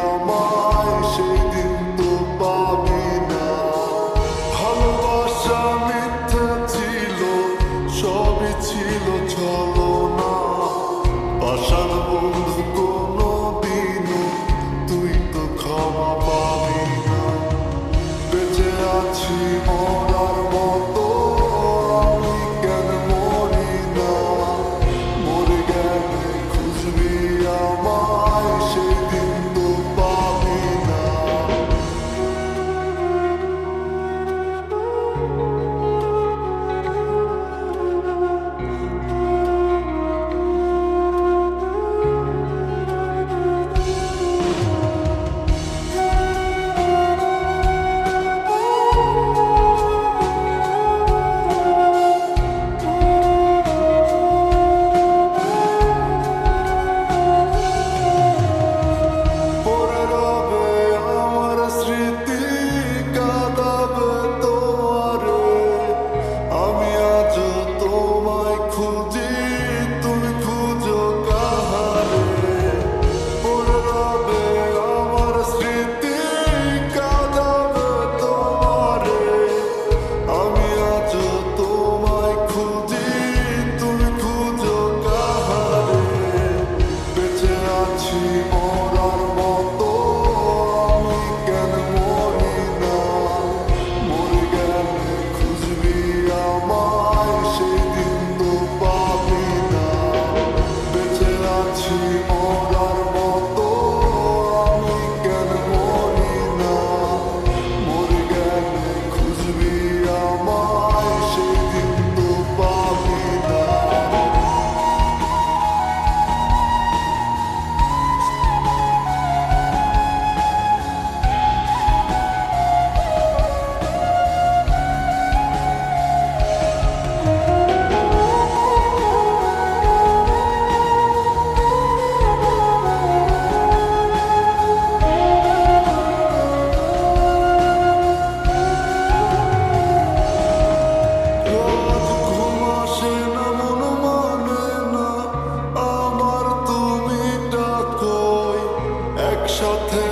আমায় সেদিন তো পাবি না। ভালোবাসা মিথ্যা ছিল, সবই ছিল ছলনা। পাষাণ বন্ধু কোনো দিনও তুই তো ক্ষমা পাবি না। বেঁচে আছি মরার মতো, আমি কেন মরি না? মরে গেলে খুঁজবি আমায়, সেদিন তো পাবি না। পড়ে রবে আমার স্মৃতি, কাঁদাবে তোমারে। আমি আজও তোমায় খুঁজি, তুমি খুঁজো কাহারে? পড়ে রবে আমার স্মৃতি, কাঁদাবে তোমারে। আমি আজও তোমায় খুঁজি, তুমি খুঁজো কাহারে? বেঁচে আছি মরার মতো, আমি কেন মরি না? মরে গেলে খুঁজবি আমায়, সেদিন তো পাবি না। বেঁচে আছি মরার মতো, আমি কেন মরি না? মরে গেলে খুঁজবি আমায়, সেদিন তো পাবি না। রাত ঘুম আসে না, মন মানে না আমার, তুমি ডাকোই একসাথে